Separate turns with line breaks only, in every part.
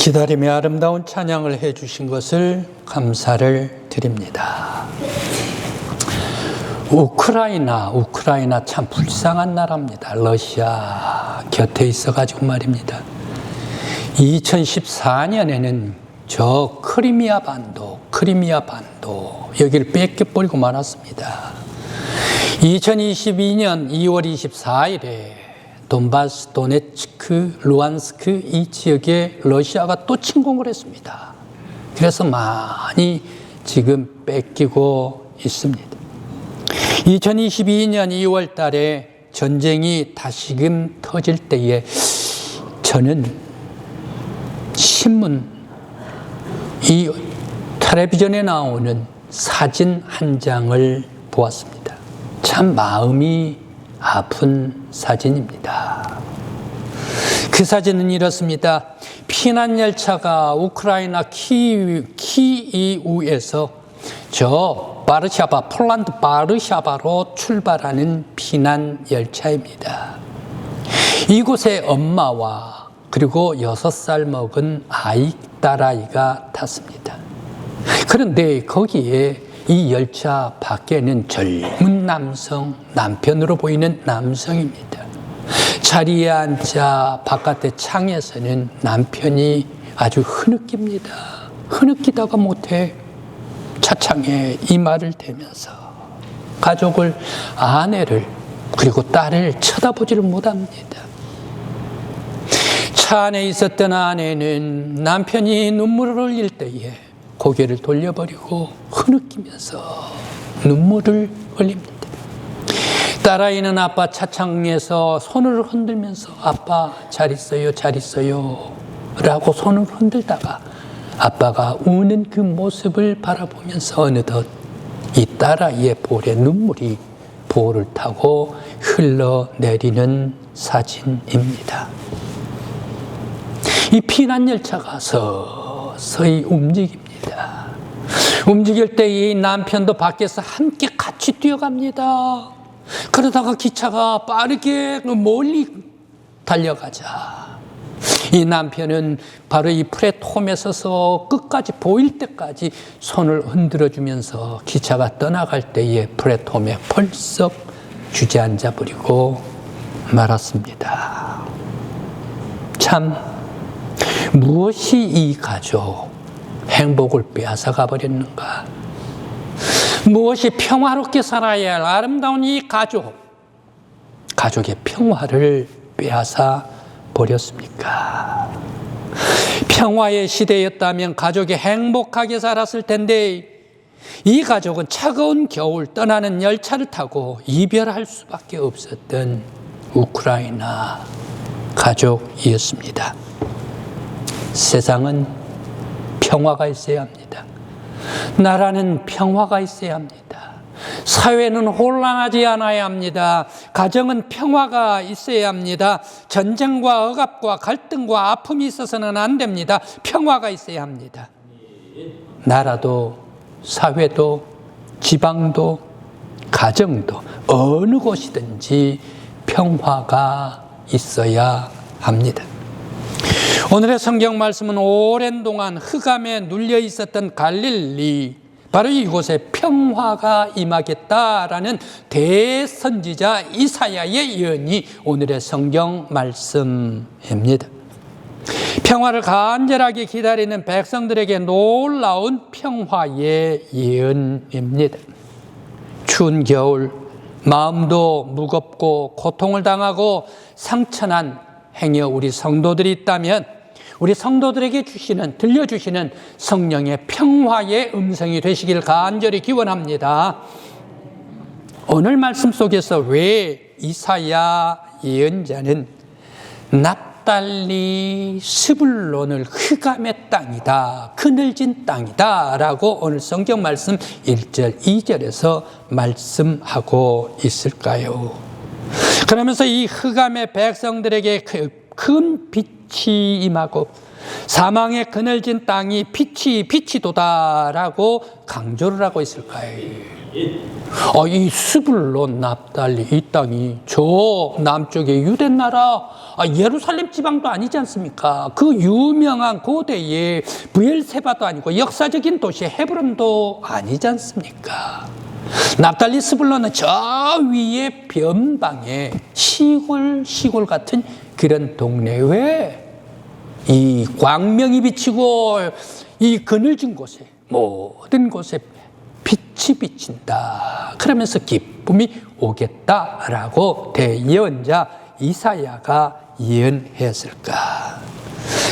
기다림의 아름다운 찬양을 해주신 것을 감사를 드립니다. 우크라이나 참 불쌍한 나라입니다. 러시아 곁에 있어가지고 말입니다. 2014년에는 저 크리미아 반도 여기를 뺏겨버리고 말았습니다. 2022년 2월 24일에 돈바스, 도네츠크, 루안스크 이 지역에 러시아가 또 침공을 했습니다. 그래서 많이 지금 뺏기고 있습니다. 2022년 2월 달에 전쟁이 다시금 터질 때에 저는 신문, 이 텔레비전에 나오는 사진 한 장을 보았습니다. 참 마음이 아픈 사진입니다. 그 사진은 이렇습니다. 피난열차가 우크라이나 키이우에서 저 폴란드 바르샤바로 출발하는 피난열차입니다. 이곳에 엄마와 그리고 6살 먹은 딸아이가 탔습니다. 그런데 거기에 이 열차 밖에는 젊은 남편으로 보이는 남성입니다. 자리에 앉아 바깥의 창에서는 남편이 아주 흐느낍니다. 흐느끼다가 못해 차창에 이마를 대면서 가족을, 아내를, 그리고 딸을 쳐다보지를 못합니다. 차 안에 있었던 아내는 남편이 눈물을 흘릴 때에 고개를 돌려버리고 흐느끼면서 눈물을 흘립니다. 딸아이는 아빠 차창에서 손을 흔들면서 아빠 잘 있어요 라고 손을 흔들다가 아빠가 우는 그 모습을 바라보면서 어느덧 이 딸아이의 볼에 눈물이 볼을 타고 흘러내리는 사진입니다. 이 피난열차가 서서히 움직입니다. 움직일 때 이 남편도 밖에서 함께 같이 뛰어갑니다. 그러다가 기차가 빠르게 멀리 달려가자 이 남편은 바로 이 플랫폼에 서서 끝까지 보일 때까지 손을 흔들어주면서 기차가 떠나갈 때에 플랫폼에 펄썩 주저앉아 버리고 말았습니다. 참 무엇이 이 가족 행복을 빼앗아 가버렸는가? 무엇이 평화롭게 살아야 할 아름다운 이 가족의 평화를 빼앗아 버렸습니까? 평화의 시대였다면 가족이 행복하게 살았을 텐데 이 가족은 차가운 겨울 떠나는 열차를 타고 이별할 수밖에 없었던 우크라이나 가족이었습니다. 세상은 평화가 있어야 합니다. 나라는 평화가 있어야 합니다. 사회는 혼란하지 않아야 합니다. 가정은 평화가 있어야 합니다. 전쟁과 억압과 갈등과 아픔이 있어서는 안 됩니다. 평화가 있어야 합니다. 나라도 사회도 지방도 가정도 어느 곳이든지 평화가 있어야 합니다. 오늘의 성경 말씀은 오랜 동안 흑암에 눌려 있었던 갈릴리, 바로 이곳에 평화가 임하겠다라는 대선지자 이사야의 예언이 오늘의 성경 말씀입니다. 평화를 간절하게 기다리는 백성들에게 놀라운 평화의 예언입니다. 추운 겨울, 마음도 무겁고 고통을 당하고 상처난 행여 우리 성도들이 있다면 우리 성도들에게 들려주시는 성령의 평화의 음성이 되시길 간절히 기원합니다. 오늘 말씀 속에서 왜 이사야 예언자는 납달리 스불론을 흑암의 땅이다, 그늘진 땅이다 라고 오늘 성경 말씀 1절 2절에서 말씀하고 있을까요? 그러면서 이 흑암의 백성들에게 큰 빛이 임하고 사망의 그늘진 땅이 빛이 도다라고 강조를 하고 있을까요? 이 스불론 납달리 이 땅이 저 남쪽의 유대 나라 예루살렘 지방도 아니지 않습니까? 그 유명한 고대의 브엘세바도 아니고 역사적인 도시 헤브론도 아니지 않습니까? 납달리 스불론은 저 위에 변방에 시골 같은 그런 동네 왜 이 광명이 비치고 이 그늘진 곳에 모든 곳에 빛이 비친다. 그러면서 기쁨이 오겠다라고 대예언자 이사야가 예언했을까.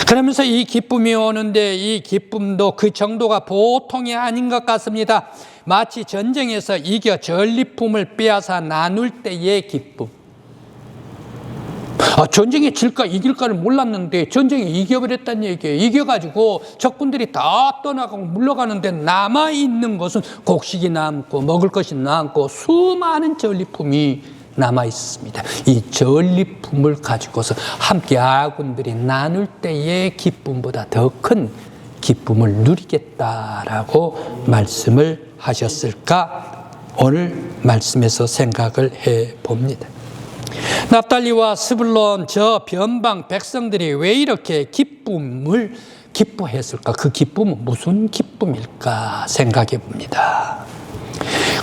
그러면서 이 기쁨이 오는데 이 기쁨도 그 정도가 보통이 아닌 것 같습니다. 마치 전쟁에서 이겨 전리품을 빼앗아 나눌 때의 기쁨. 전쟁에 질까 이길까를 몰랐는데 전쟁에 이겨버렸다는 얘기예요. 이겨가지고 적군들이 다 떠나가고 물러가는데 남아있는 것은 곡식이 남고 먹을 것이 남고 수많은 전리품이 남아있습니다. 이 전리품을 가지고서 함께 아군들이 나눌 때의 기쁨보다 더 큰 기쁨을 누리겠다라고 말씀을 하셨을까? 오늘 말씀에서 생각을 해봅니다. 납달리와 스불론 저 변방 백성들이 왜 이렇게 기쁨을 기뻐했을까? 그 기쁨은 무슨 기쁨일까 생각해 봅니다.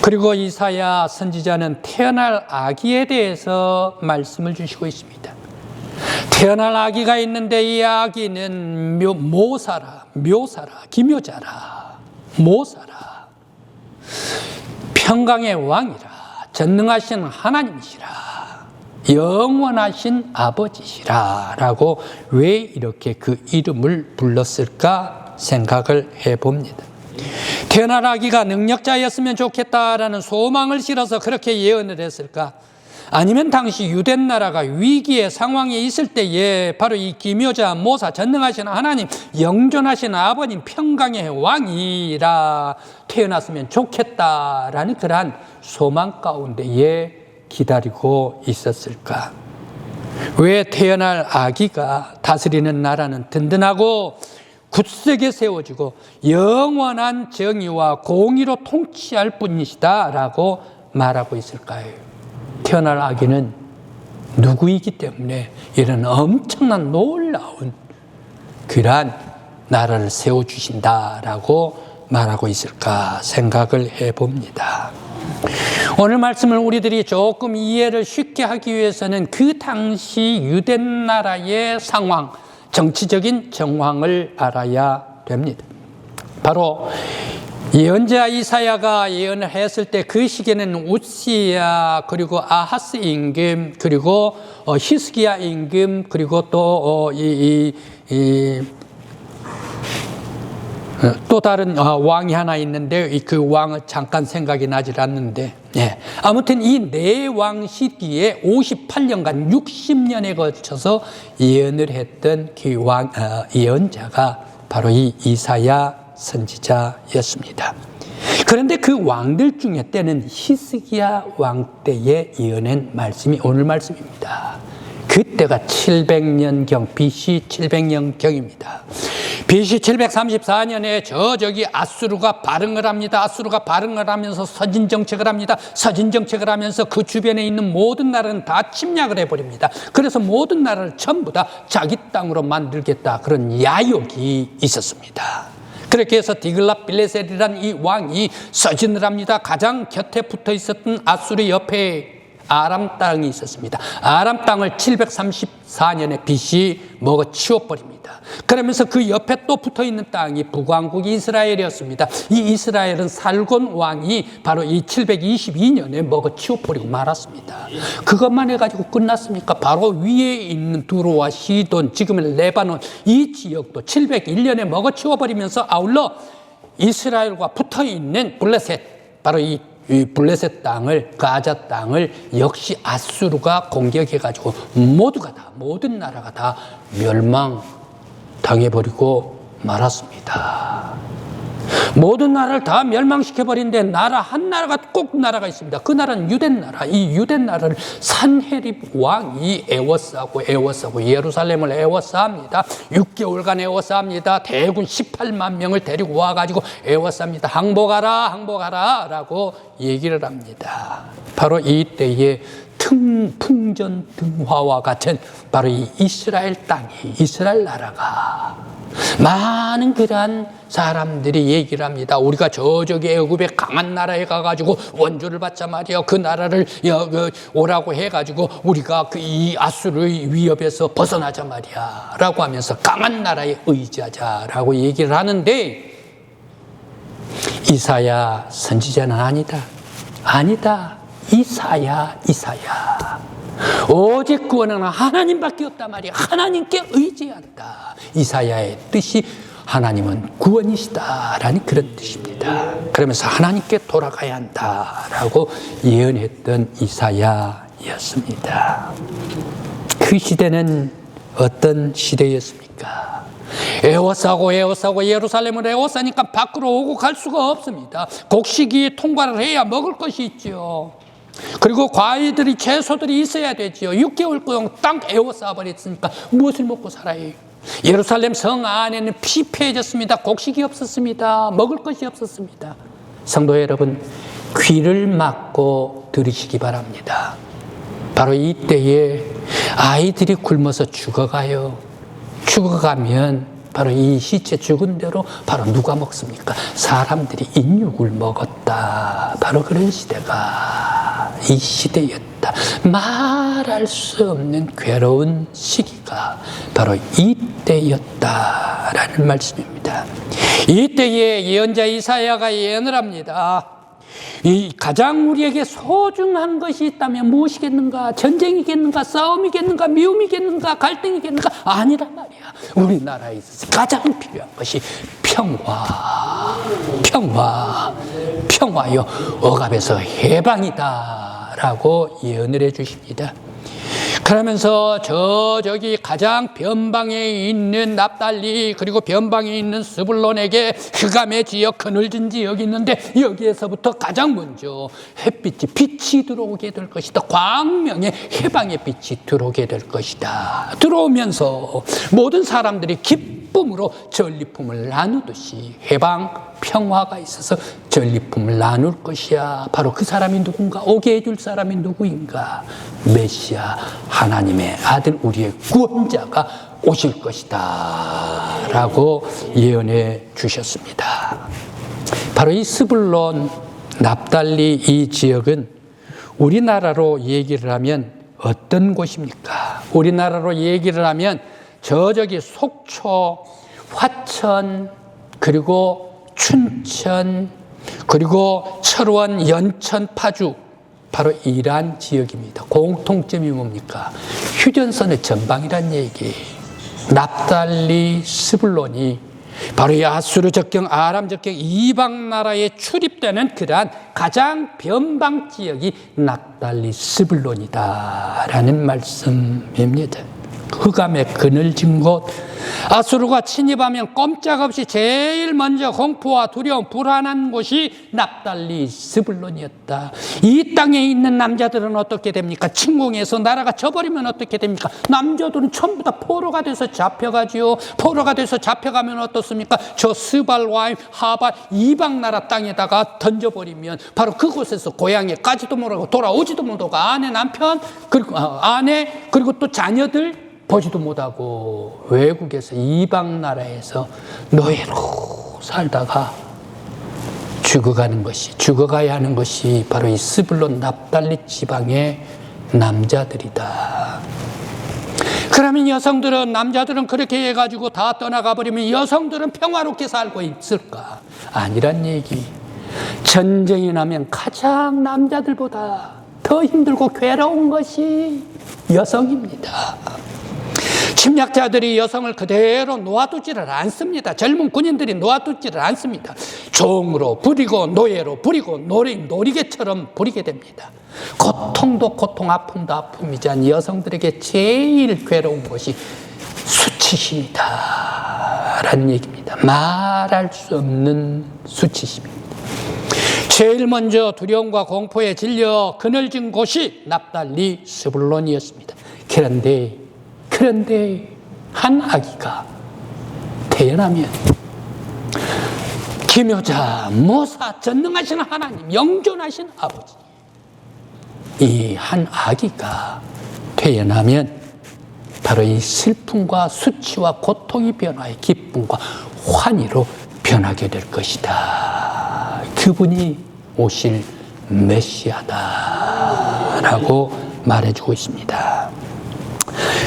그리고 이사야 선지자는 태어날 아기에 대해서 말씀을 주시고 있습니다. 태어날 아기가 있는데 이 아기는 묘사라, 기묘자라, 모사라, 평강의 왕이라, 전능하신 하나님이시라, 영원하신 아버지시라 라고 왜 이렇게 그 이름을 불렀을까 생각을 해봅니다. 태어날 아기가 능력자였으면 좋겠다라는 소망을 실어서 그렇게 예언을 했을까? 아니면 당시 유대 나라가 위기의 상황에 있을 때에 바로 이 기묘자, 모사, 전능하신 하나님, 영존하신 아버님, 평강의 왕이라 태어났으면 좋겠다라는 그러한 소망 가운데에 기다리고 있었을까? 왜 태어날 아기가 다스리는 나라는 든든하고 굳세게 세워지고 영원한 정의와 공의로 통치할 뿐이시다라고 말하고 있을까요? 태어날 아기는 누구이기 때문에 이런 엄청난 놀라운 그러한 나라를 세워주신다라고 말하고 있을까 생각을 해봅니다. 오늘 말씀을 우리들이 조금 이해를 쉽게 하기 위해서는 그 당시 유대 나라의 상황, 정치적인 정황을 알아야 됩니다. 바로 예언자 이사야가 예언을 했을 때 그 시기에는 우시야 그리고 아하스 임금 그리고 히스기야 임금 그리고 또 또 다른 왕이 하나 있는데 그 왕은 잠깐 생각이 나질 않는데 아무튼 이 네 왕 시기에 58년간 60년에 거쳐서 예언을 했던 그 예언자가 바로 이 이사야 선지자였습니다. 그런데 그 왕들 중에 때는 히스기야 왕 때에 예언한 말씀이 오늘 말씀입니다. 그때가 700년경, BC 700년경입니다. BC 734년에 저기 아수르가 발흥을 합니다. 아수르가 발흥을 하면서 서진 정책을 합니다. 서진 정책을 하면서 그 주변에 있는 모든 나라는 다 침략을 해버립니다. 그래서 모든 나라를 전부 다 자기 땅으로 만들겠다. 그런 야욕이 있었습니다. 그렇게 해서 디글랏빌레셀이라는 이 왕이 서진을 합니다. 가장 곁에 붙어 있었던 아수르 옆에 아람 땅이 있었습니다. 아람 땅을 734년에 BC 먹어치워버립니다. 그러면서 그 옆에 또 붙어있는 땅이 북왕국이 이스라엘이었습니다. 이 이스라엘은 살곤 왕이 바로 이 722년에 먹어치워버리고 말았습니다. 그것만 해가지고 끝났습니까? 바로 위에 있는 두로와 시돈, 지금의 레바논 이 지역도 701년에 먹어치워버리면서 아울러 이스라엘과 붙어있는 블레셋, 바로 이 블레셋 땅을, 가자 땅을 역시 아수르가 공격해가지고 모두가 다, 모든 나라가 다 멸망당해버리고 말았습니다. 모든 나라를 다 멸망시켜버린데 나라 한 나라가 꼭 나라가 있습니다. 그 나라는 유대 나라. 이 유대 나라를 산헤립 왕이 애워싸고 예루살렘을 애워쌉니다. 6개월간 애워쌉니다. 대군 18만 명을 데리고 와가지고 애워쌉니다. 항복하라 라고 얘기를 합니다. 바로 이때에 풍전등화와 같은 바로 이 이스라엘 땅이, 이스라엘 나라가 많은 그러한 사람들이 얘기를 합니다. 우리가 저기 애굽의 강한 나라에 가가지고 원조를 받자 말이야. 그 나라를 오라고 해가지고 우리가 이 아수르의 위협에서 벗어나자 말이야 라고 하면서 강한 나라에 의지하자라고 얘기를 하는데, 이사야 선지자는 아니다. 이사야. 오직 구원은 하나님밖에 없단 말이야. 하나님께 의지한다. 이사야의 뜻이 하나님은 구원이시다라는 그런 뜻입니다. 그러면서 하나님께 돌아가야 한다라고 예언했던 이사야였습니다. 그 시대는 어떤 시대였습니까? 애워싸고 예루살렘을 애워싸니까 밖으로 오고 갈 수가 없습니다. 곡식이 통과를 해야 먹을 것이 있죠. 그리고 과일들이, 채소들이 있어야 되죠. 6개월 동안 땅 애워싸 버렸으니까 무엇을 먹고 살아요? 예루살렘 성 안에는 피폐해졌습니다. 곡식이 없었습니다. 먹을 것이 없었습니다. 성도 여러분, 귀를 막고 들으시기 바랍니다. 바로 이때에 아이들이 굶어서 죽어가면 바로 이 시체 죽은 대로 바로 누가 먹습니까? 사람들이 인육을 먹었다. 바로 그런 시대가 이 시대였다. 말할 수 없는 괴로운 시기가 바로 이때였다라는 말씀입니다. 이때에 예언자 이사야가 예언을 합니다. 이 가장 우리에게 소중한 것이 있다면 무엇이겠는가? 전쟁이겠는가? 싸움이겠는가? 미움이겠는가? 갈등이겠는가? 아니란 말이야. 우리나라에 있어서 가장 필요한 것이 평화요. 억압에서 해방이다라고 예언을 해 주십니다. 그러면서 저기 가장 변방에 있는 납달리, 그리고 변방에 있는 스불론에게 흑암의 지역, 그늘진 지역이 있는데 여기에서부터 가장 먼저 빛이 들어오게 될 것이다. 광명의 해방의 빛이 들어오게 될 것이다. 들어오면서 모든 사람들이 기쁨으로 전리품을 나누듯이 해방, 평화가 있어서 전리품을 나눌 것이야. 바로 그 사람이 누군가? 오게 해줄 사람이 누구인가? 메시아, 하나님의 아들, 우리의 구원자가 오실 것이다 라고 예언해 주셨습니다. 바로 이 스불론, 납달리 이 지역은 우리나라로 얘기를 하면 어떤 곳입니까? 우리나라로 얘기를 하면 저기 속초, 화천, 그리고 춘천, 그리고 철원, 연천, 파주, 바로 이러한 지역입니다. 공통점이 뭡니까? 휴전선의 전방이란 얘기. 납달리, 스불론이 바로 이 아수르 적경, 아람 적경 이방 나라에 출입되는 그러한 가장 변방 지역이 납달리, 스불론이다라는 말씀입니다. 흑암의 그늘진 곳, 아수르가 침입하면 꼼짝없이 제일 먼저 공포와 두려움, 불안한 곳이 납달리, 스불론이었다. 이 땅에 있는 남자들은 어떻게 됩니까? 침공해서 나라가 져버리면 어떻게 됩니까? 남자들은 전부 다 포로가 돼서 잡혀가지요. 포로가 돼서 잡혀가면 어떻습니까? 저 스발와임, 하발 이방 나라 땅에다가 던져버리면 바로 그곳에서 고향에 가지도 못하고 돌아오지도 못하고 아내, 남편, 그리고 아내, 그리고 또 자녀들 보지도 못하고 외국에서 이방 나라에서 노예로 살다가 죽어가야 하는 것이 바로 이 스불론 납달리 지방의 남자들이다. 그러면 남자들은 그렇게 해가지고 다 떠나가 버리면 여성들은 평화롭게 살고 있을까? 아니란 얘기. 전쟁이 나면 가장 남자들보다 더 힘들고 괴로운 것이 여성입니다. 침략자들이 여성을 그대로 놓아두지를 않습니다. 젊은 군인들이 놓아두지를 않습니다. 종으로 부리고 노예로 부리고 놀이개처럼 부리게 됩니다. 고통도 고통, 아픔도 아픔이자 여성들에게 제일 괴로운 것이 수치심이다 라는 얘기입니다. 말할 수 없는 수치심입니다. 제일 먼저 두려움과 공포에 질려 그늘진 곳이 납달리 스불론이었습니다. 그런데 한 아기가 태어나면 기묘자, 모사, 전능하신 하나님, 영존하신 아버지, 이 한 아기가 태어나면 바로 이 슬픔과 수치와 고통이 변화해 기쁨과 환희로 변하게 될 것이다. 그분이 오실 메시아다라고 말해주고 있습니다.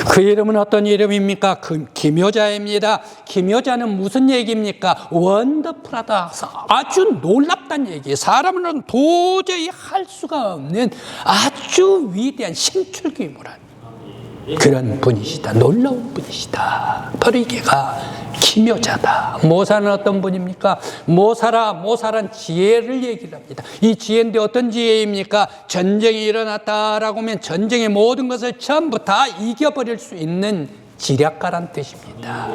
그 이름은 어떤 이름입니까? 기묘자입니다. 기묘자는 무슨 얘기입니까? 원더풀하다, 아주 놀랍다는 얘기. 사람은 도저히 할 수가 없는 아주 위대한 신출귀몰한 그런 분이시다. 놀라운 분이시다. 바로 이게가 기묘자다. 모사는 어떤 분입니까? 모사란 지혜를 얘기를 합니다. 이 지혜인데 어떤 지혜입니까? 전쟁이 일어났다라고 하면 전쟁의 모든 것을 전부 다 이겨버릴 수 있는 지략가란 뜻입니다.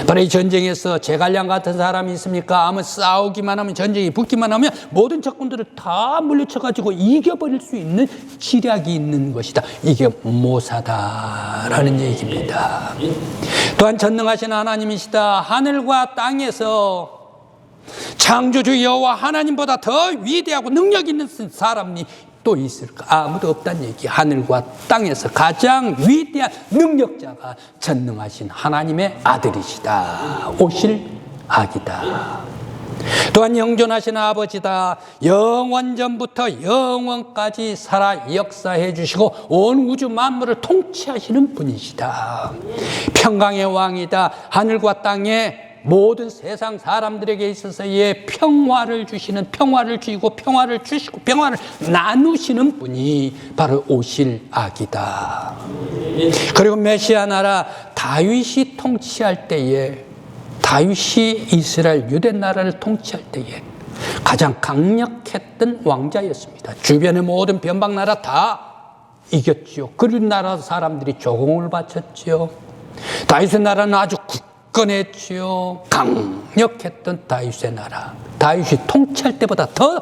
바로 이 전쟁에서 제갈량 같은 사람이 있습니까? 아무 싸우기만 하면, 전쟁이 붙기만 하면 모든 적군들을 다 물리쳐가지고 이겨버릴 수 있는 지략이 있는 것이다. 이게 모사다라는 얘기입니다. 또한 전능하신 하나님이시다. 하늘과 땅에서 창조주 여호와 하나님보다 더 위대하고 능력 있는 사람이 또 있을까? 아무도 없다는 얘기. 하늘과 땅에서 가장 위대한 능력자가 전능하신 하나님의 아들이시다. 오실 아기다. 또한 영존하신 아버지다. 영원전부터 영원까지 살아 역사해 주시고 온 우주 만물을 통치하시는 분이시다. 평강의 왕이다. 하늘과 땅에 모든 세상 사람들에게 있어서의 평화를 주시는, 평화를 주시고 평화를 주시고 평화를 나누시는 분이 바로 오실 아기다. 그리고 메시아 나라, 다윗이 통치할 때에, 다윗이 이스라엘 유대 나라를 통치할 때에 가장 강력했던 왕자였습니다. 주변의 모든 변방 나라 다 이겼죠. 그 나라 사람들이 조공을 바쳤죠. 다윗의 나라는 아주 굳건했지요. 강력했던 다윗의 나라. 다윗이 통치할 때보다 더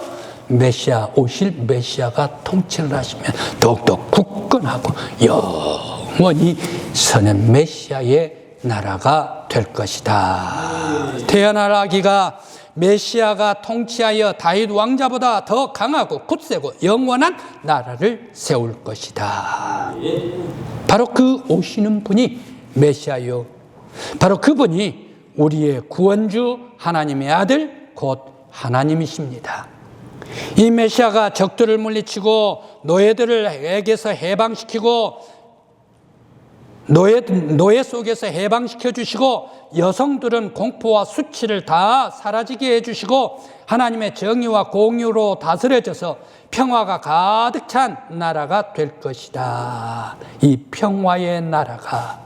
메시아, 오실 메시아가 통치를 하시면 더욱더 굳건하고 영원히 서는 메시아의 나라가 될 것이다. 태어날 아기가 메시아가 통치하여 다윗 왕자보다 더 강하고 굳세고 영원한 나라를 세울 것이다. 바로 그 오시는 분이 메시아요. 바로 그분이 우리의 구원주 하나님의 아들 곧 하나님이십니다. 이 메시아가 적들을 물리치고 노예들에게서 해방시키고 노예 속에서 해방시켜 주시고 여성들은 공포와 수치를 다 사라지게 해주시고 하나님의 정의와 공의로 다스려져서 평화가 가득 찬 나라가 될 것이다. 이 평화의 나라가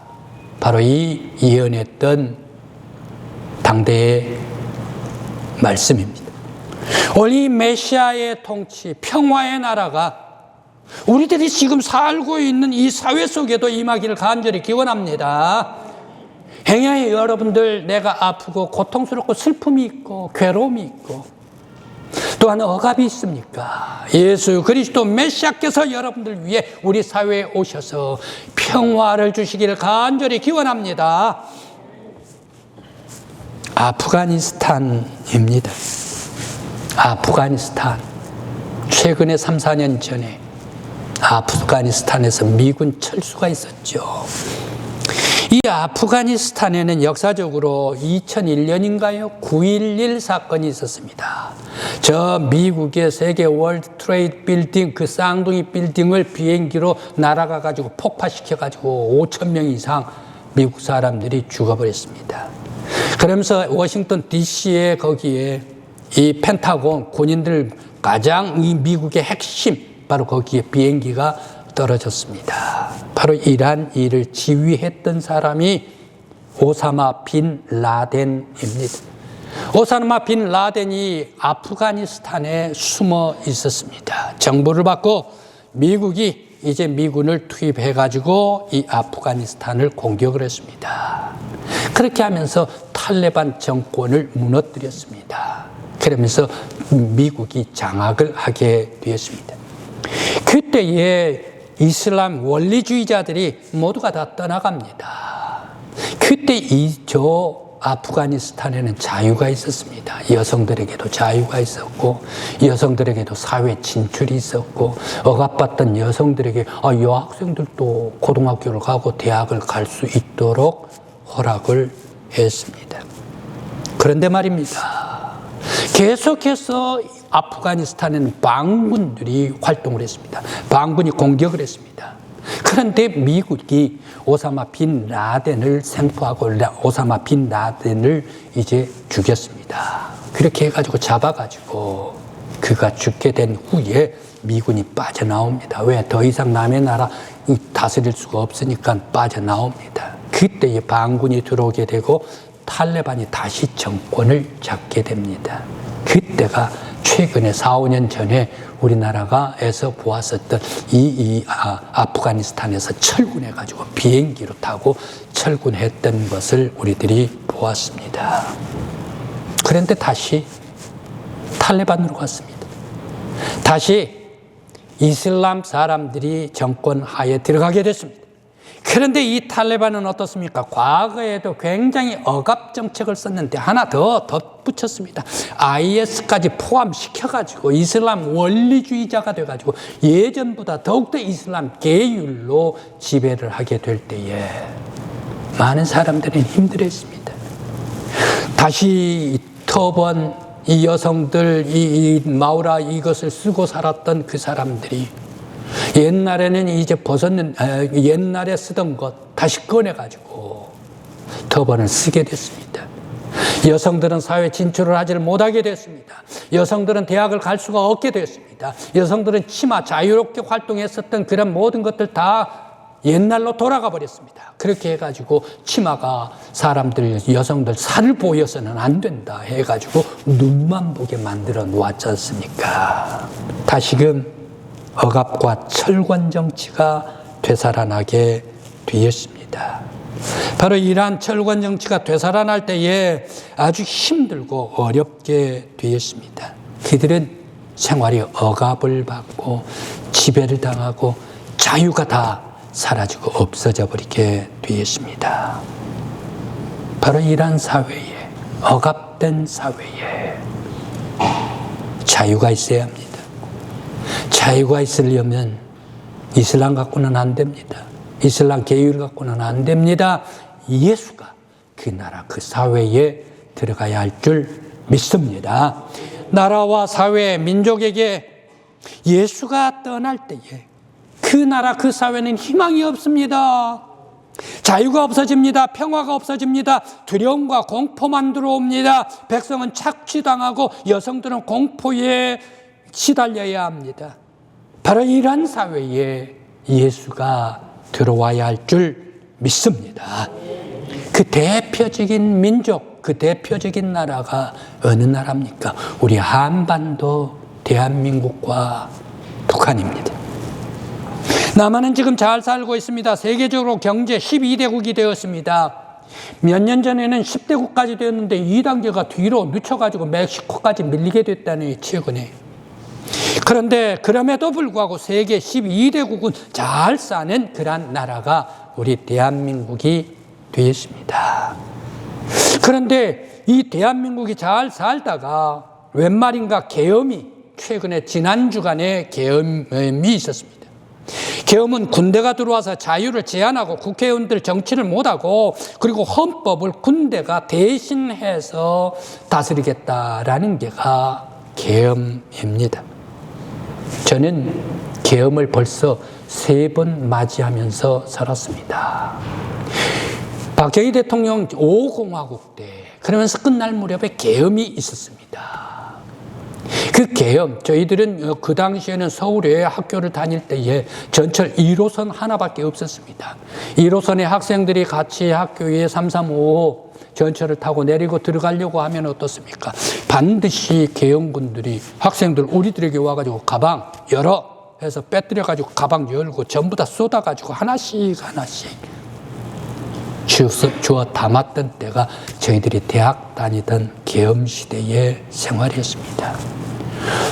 바로 이 예언했던 당대의 말씀입니다. 오늘 이 메시아의 통치, 평화의 나라가 우리들이 지금 살고 있는 이 사회 속에도 임하기를 간절히 기원합니다. 행여의 여러분들, 내가 아프고 고통스럽고 슬픔이 있고 괴로움이 있고 또한 억압이 있습니까? 예수 그리스도 메시아께서 여러분들 위해 우리 사회에 오셔서 평화를 주시기를 간절히 기원합니다. 아프가니스탄입니다. 아프가니스탄. 최근에 3, 4년 전에 아프가니스탄에서 미군 철수가 있었죠. 이 아프가니스탄에는 역사적으로 2001년인가요? 9.11 사건이 있었습니다. 저 미국의 세계 월드 트레이드 빌딩, 그 쌍둥이 빌딩을 비행기로 날아가가지고 폭파시켜가지고 5,000명 이상 미국 사람들이 죽어버렸습니다. 그러면서 워싱턴 DC에 거기에 이 펜타곤 군인들 가장 이 미국의 핵심, 바로 거기에 비행기가 떨어졌습니다. 바로 이러한 일을 지휘했던 사람이 오사마 빈 라덴입니다. 오사마 빈 라덴이 아프가니스탄에 숨어 있었습니다. 정보를 받고 미국이 이제 미군을 투입해가지고 이 아프가니스탄을 공격을 했습니다. 그렇게 하면서 탈레반 정권을 무너뜨렸습니다. 그러면서 미국이 장악을 하게 되었습니다. 그때에 이슬람 원리주의자들이 모두가 다 떠나갑니다. 그때 아프가니스탄에는 자유가 있었습니다. 여성들에게도 자유가 있었고, 여성들에게도 사회 진출이 있었고, 억압받던 여성들에게 여학생들도 고등학교를 가고 대학을 갈 수 있도록 허락을 했습니다. 그런데 말입니다. 계속해서 아프가니스탄에는 반군들이 활동을 했습니다. 반군이 공격을 했습니다. 그런데 미국이 오사마 빈 라덴을 생포하고 오사마 빈 라덴을 이제 죽였습니다. 그렇게 해가지고 잡아가지고 그가 죽게 된 후에 미군이 빠져나옵니다. 왜? 더 이상 남의 나라 다스릴 수가 없으니까 빠져나옵니다. 그때에 반군이 들어오게 되고 탈레반이 다시 정권을 잡게 됩니다. 그때가 최근에 4, 5년 전에 우리나라가에서 보았었던 아프가니스탄에서 철군해가지고 비행기로 타고 철군했던 것을 우리들이 보았습니다. 그런데 다시 탈레반으로 갔습니다. 다시 이슬람 사람들이 정권 하에 들어가게 됐습니다. 그런데 이 탈레반은 어떻습니까? 과거에도 굉장히 억압 정책을 썼는데 하나 더 덧붙였습니다. IS까지 포함시켜가지고 이슬람 원리주의자가 돼가지고 예전보다 더욱더 이슬람 계율로 지배를 하게 될 때에 많은 사람들은 힘들었습니다. 다시 터번, 이 여성들, 이 마우라 이것을 쓰고 살았던 그 사람들이 옛날에는 이제 옛날에 쓰던 것 다시 꺼내가지고 터번을 쓰게 됐습니다. 여성들은 사회 진출을 하지 못하게 됐습니다. 여성들은 대학을 갈 수가 없게 됐습니다. 여성들은 치마 자유롭게 활동했었던 그런 모든 것들 다 옛날로 돌아가 버렸습니다. 그렇게 해가지고 치마가 여성들 살을 보여서는 안 된다 해가지고 눈만 보게 만들어 놓았지 않습니까? 다시금 억압과 철권 정치가 되살아나게 되었습니다. 바로 이러한 철권 정치가 되살아날 때에 아주 힘들고 어렵게 되었습니다. 그들은 생활이 억압을 받고 지배를 당하고 자유가 다 사라지고 없어져 버리게 되었습니다. 바로 이러한 사회에, 억압된 사회에 자유가 있어야 합니다. 자유가 있으려면 이슬람 갖고는 안 됩니다. 이슬람 계율 갖고는 안 됩니다. 예수가 그 나라, 그 사회에 들어가야 할 줄 믿습니다. 나라와 사회, 민족에게 예수가 떠날 때에 그 나라, 그 사회는 희망이 없습니다. 자유가 없어집니다. 평화가 없어집니다. 두려움과 공포만 들어옵니다. 백성은 착취당하고 여성들은 공포에 시달려야 합니다. 바로 이런 사회에 예수가 들어와야 할 줄 믿습니다. 그 대표적인 민족, 그 대표적인 나라가 어느 나라입니까? 우리 한반도 대한민국과 북한입니다. 남한은 지금 잘 살고 있습니다. 세계적으로 경제 12대국이 되었습니다. 몇 년 전에는 10대국까지 되었는데 2단계가 뒤로 늦춰가지고 멕시코까지 밀리게 됐다니 최근에. 그런데 그럼에도 불구하고 세계 12대국은 잘 사는 그런 나라가 우리 대한민국이 되었습니다. 그런데 이 대한민국이 잘 살다가 웬 말인가 계엄이 최근에 지난 주간에 계엄이 있었습니다. 계엄은 군대가 들어와서 자유를 제한하고 국회의원들 정치를 못하고 그리고 헌법을 군대가 대신해서 다스리겠다라는 게가 계엄입니다. 저는 계엄을 벌써 3번 맞이하면서 살았습니다. 박정희 대통령 5공화국 때 그러면서 끝날 무렵에 계엄이 있었습니다. 그 계엄, 저희들은 그 당시에는 서울에 학교를 다닐 때에 전철 1호선 하나밖에 없었습니다. 1호선에 학생들이 같이 학교에 3355 전철을 타고 내리고 들어가려고 하면 어떻습니까? 반드시 계엄군들이 학생들 우리들에게 와가지고 가방 열어 해서 빼뜨려가지고 가방 열고 전부 다 쏟아가지고 하나씩 주워 담았던 때가 저희들이 대학 다니던 계엄시대의 생활이었습니다.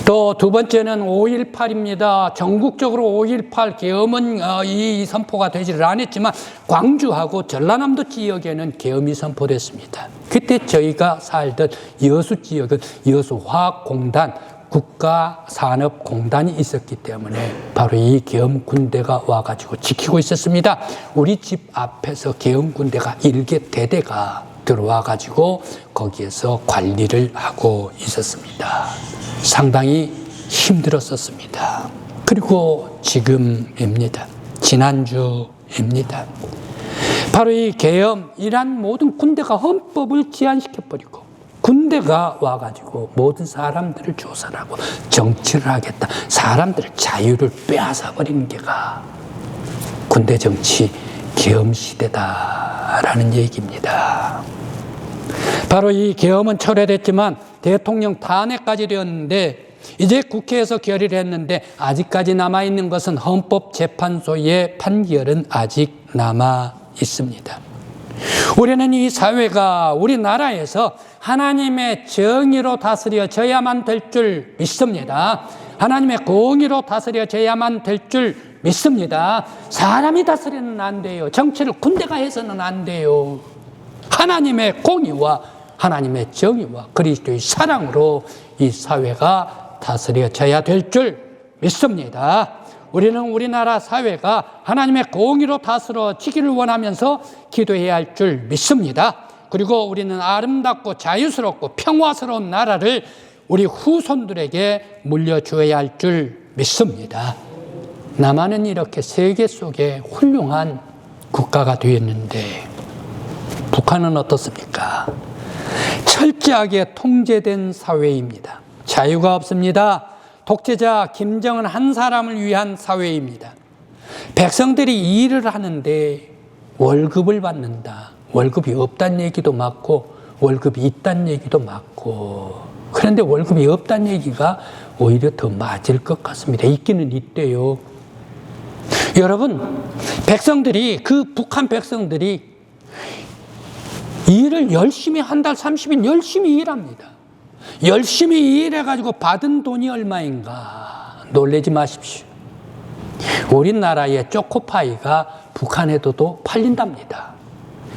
또 두 번째는 5.18입니다. 전국적으로 5.18 계엄은 이 선포가 되지를 않았지만 광주하고 전라남도 지역에는 계엄이 선포됐습니다. 그때 저희가 살던 여수 지역은 여수화학공단 국가산업공단이 있었기 때문에 바로 이 계엄군대가 와가지고 지키고 있었습니다. 우리 집 앞에서 계엄군대가 일개 대대가 들어와가지고 거기에서 관리를 하고 있었습니다. 상당히 힘들었었습니다. 그리고 지금입니다. 지난주입니다. 바로 이 계엄, 이란 모든 군대가 헌법을 지안시켜버리고 군대가 와가지고 모든 사람들을 조사하고 정치를 하겠다. 사람들의 자유를 빼앗아버리는 게가 군대 정치 계엄시대다라는 얘기입니다. 바로 이 계엄은 철회됐지만 대통령 탄핵까지 되었는데 이제 국회에서 결의를 했는데 아직까지 남아있는 것은 헌법재판소의 판결은 아직 남아 있습니다. 우리는 이 사회가 우리나라에서 하나님의 정의로 다스려져야만 될 줄 믿습니다. 하나님의 공의로 다스려져야만 될 줄 믿습니다. 사람이 다스리는 안 돼요. 정치를 군대가 해서는 안 돼요. 하나님의 공의와 하나님의 정의와 그리스도의 사랑으로 이 사회가 다스려져야 될 줄 믿습니다. 우리는 우리나라 사회가 하나님의 공의로 다스려지기를 원하면서 기도해야 할 줄 믿습니다. 그리고 우리는 아름답고 자유스럽고 평화스러운 나라를 우리 후손들에게 물려주어야 할 줄 믿습니다. 남한은 이렇게 세계 속에 훌륭한 국가가 되었는데 북한은 어떻습니까? 철저하게 통제된 사회입니다. 자유가 없습니다. 독재자 김정은 한 사람을 위한 사회입니다. 백성들이 일을 하는데 월급을 받는다. 월급이 없다는 얘기도 맞고 월급이 있다는 얘기도 맞고 그런데 월급이 없다는 얘기가 오히려 더 맞을 것 같습니다. 있기는 있대요. 여러분, 백성들이 북한 백성들이 일을 열심히 한 달 30일 열심히 일합니다. 열심히 일해가지고 받은 돈이 얼마인가 놀라지 마십시오. 우리나라의 초코파이가 북한에도 팔린답니다.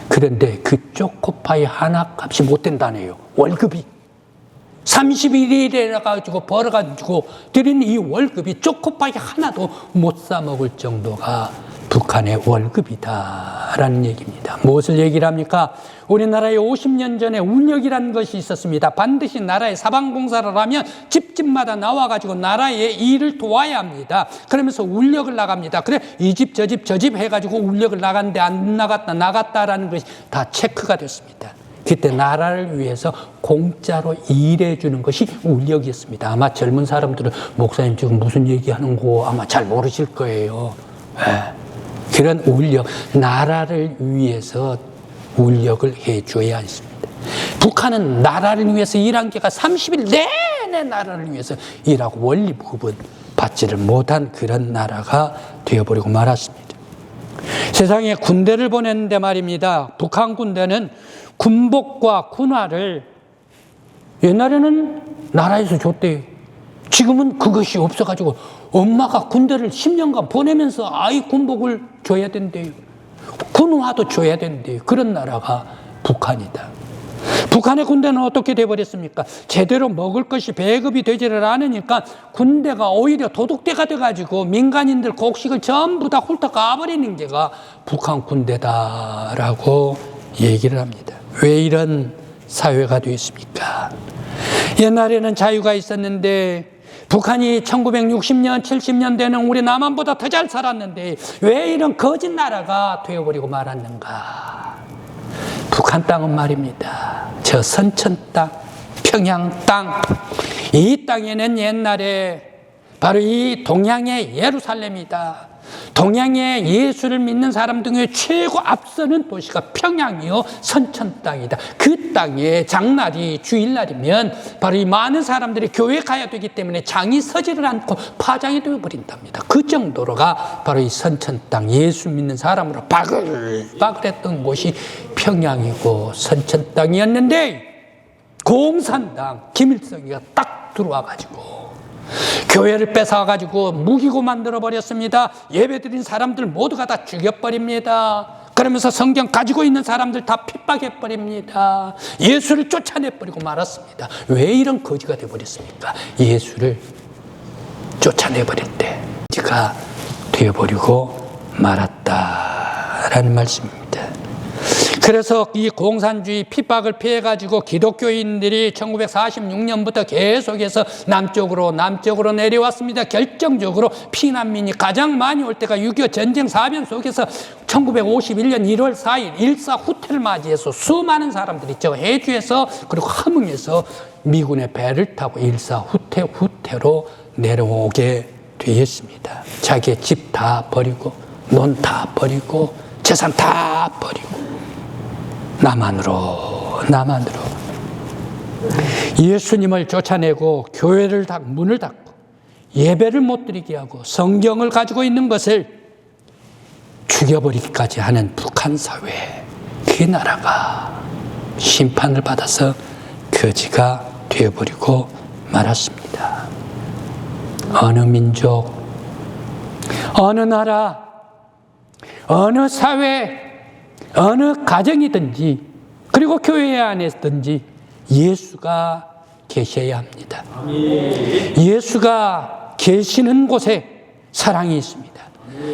그런데 그 초코파이 하나 값이 못 된다네요. 월급이 30일 일해가지고 벌어가지고 드린 이 월급이 초코파이 하나도 못 사 먹을 정도가 북한의 월급이다라는 얘기입니다. 무엇을 얘기를 합니까? 우리나라에 50년 전에 운력이라는 것이 있었습니다. 반드시 나라에 사방봉사를 하면 집집마다 나와가지고 나라의 일을 도와야 합니다. 그러면서 운력을 나갑니다. 그래 이 집 저 집 저 집 해가지고 운력을 나갔는데 안 나갔다 나갔다라는 것이 다 체크가 됐습니다. 그때 나라를 위해서 공짜로 일해주는 것이 운력이었습니다. 아마 젊은 사람들은 목사님 지금 무슨 얘기하는 거 아마 잘 모르실 거예요. 네. 그런 운력, 나라를 위해서 운력을 해줘야 했습니다. 북한은 나라를 위해서 일한 게가 30일 내내 나라를 위해서 일하고 원리부급은 받지를 못한 그런 나라가 되어버리고 말았습니다. 세상에 군대를 보냈는데 말입니다. 북한 군대는 군복과 군화를 옛날에는 나라에서 줬대요. 지금은 그것이 없어가지고 엄마가 군대를 10년간 보내면서 아이 군복을 줘야 된대요. 군화도 줘야 된대요. 그런 나라가 북한이다. 북한의 군대는 어떻게 돼버렸습니까? 제대로 먹을 것이 배급이 되지를 않으니까 군대가 오히려 도둑대가 돼가지고 민간인들 곡식을 전부 다 훑어 가버리는 게가 북한 군대다라고 얘기를 합니다. 왜 이런 사회가 되었습니까? 옛날에는 자유가 있었는데 북한이 1960년, 70년대는 우리 남한보다 더 잘 살았는데 왜 이런 거짓 나라가 되어버리고 말았는가? 북한 땅은 말입니다. 저 선천 땅, 평양 땅, 이 땅에는 옛날에 바로 이 동양의 예루살렘이다. 동양의 예수를 믿는 사람 중에 최고 앞서는 도시가 평양이요 선천 땅이다. 그 땅에 장날이 주일날이면 바로 이 많은 사람들이 교회에 가야 되기 때문에 장이 서지를 않고 파장이 되어버린답니다. 그 정도로가 바로 이 선천 땅, 예수 믿는 사람으로 바글바글했던 곳이 평양이고 선천 땅이었는데, 공산당 김일성이가 딱 들어와가지고 교회를 뺏어가지고 무기고 만들어버렸습니다. 예배드린 사람들 모두가 다 죽여버립니다. 그러면서 성경 가지고 있는 사람들 다 핍박해버립니다. 예수를 쫓아내버리고 말았습니다. 왜 이런 거지가 되어버렸습니까? 예수를 쫓아내버릴 때 거지가 되어버리고 말았다라는 말씀입니다. 그래서 이 공산주의 핍박을 피해가지고 기독교인들이 1946년부터 계속해서 남쪽으로 내려왔습니다. 결정적으로 피난민이 가장 많이 올 때가 6.25 전쟁 사변 속에서 1951년 1월 4일 일사 후퇴를 맞이해서 수많은 사람들이 저 해주에서 그리고 함흥에서 미군의 배를 타고 일사 후퇴로 내려오게 되었습니다. 자기의 집 다 버리고 논 다 버리고 재산 다 버리고 남한으로 예수님을 쫓아내고 교회를 문을 닫고 예배를 못 드리게 하고 성경을 가지고 있는 것을 죽여버리기까지 하는 북한 사회, 그 나라가 심판을 받아서 거지가 되어버리고 말았습니다. 어느 민족, 어느 나라, 어느 사회, 어느 가정이든지 그리고 교회 안에든지 예수가 계셔야 합니다. 예수가 계시는 곳에 사랑이 있습니다.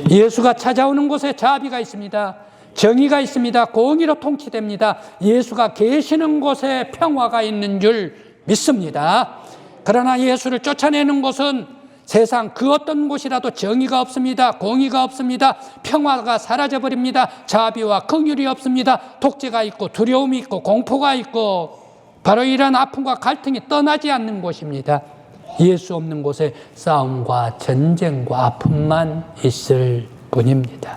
예수가 찾아오는 곳에 자비가 있습니다. 정의가 있습니다. 공의로 통치됩니다. 예수가 계시는 곳에 평화가 있는 줄 믿습니다. 그러나 예수를 쫓아내는 곳은 세상 그 어떤 곳이라도 정의가 없습니다. 공의가 없습니다. 평화가 사라져버립니다. 자비와 긍휼이 없습니다. 독재가 있고 두려움이 있고 공포가 있고 바로 이런 아픔과 갈등이 떠나지 않는 곳입니다. 예수 없는 곳에 싸움과 전쟁과 아픔만 있을 뿐입니다.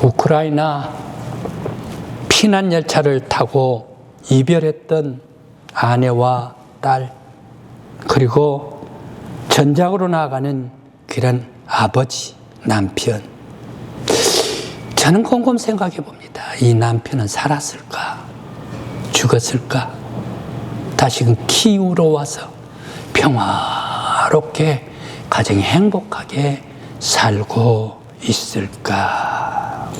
우크라이나 피난 열차를 타고 이별했던 아내와 딸, 그리고 전장으로 나아가는 그런 아버지, 남편. 저는 곰곰 생각해 봅니다. 이 남편은 살았을까? 죽었을까? 다시금 키우러 와서 평화롭게 가정이 행복하게 살고 있을까?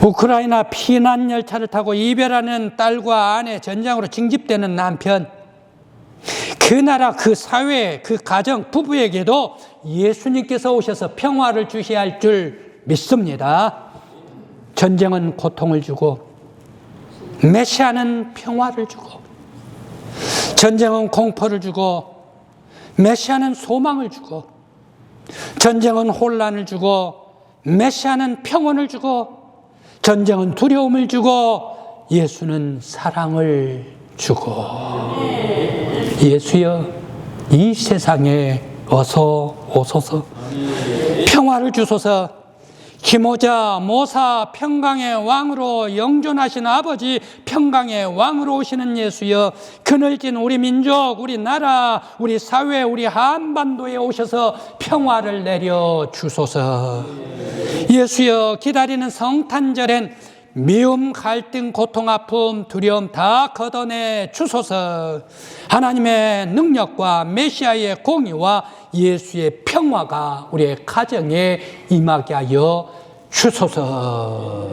우크라이나 피난 열차를 타고 이별하는 딸과 아내, 전장으로 징집되는 남편, 그 나라, 그 사회, 그 가정, 부부에게도 예수님께서 오셔서 평화를 주셔야 할 줄 믿습니다. 전쟁은 고통을 주고 메시아는 평화를 주고, 전쟁은 공포를 주고 메시아는 소망을 주고, 전쟁은 혼란을 주고 메시아는 평온을 주고, 전쟁은 두려움을 주고 예수는 사랑을 주고. 예수여, 이 세상에 어서 오소서. 평화를 주소서. 기모자, 모사, 평강의 왕으로 영존하신 아버지, 평강의 왕으로 오시는 예수여, 그늘진 우리 민족, 우리 나라, 우리 사회, 우리 한반도에 오셔서 평화를 내려 주소서. 예수여, 기다리는 성탄절엔 미움, 갈등, 고통, 아픔, 두려움 다 걷어내 주소서. 하나님의 능력과 메시아의 공의와 예수의 평화가 우리의 가정에 임하게 하여 주소서.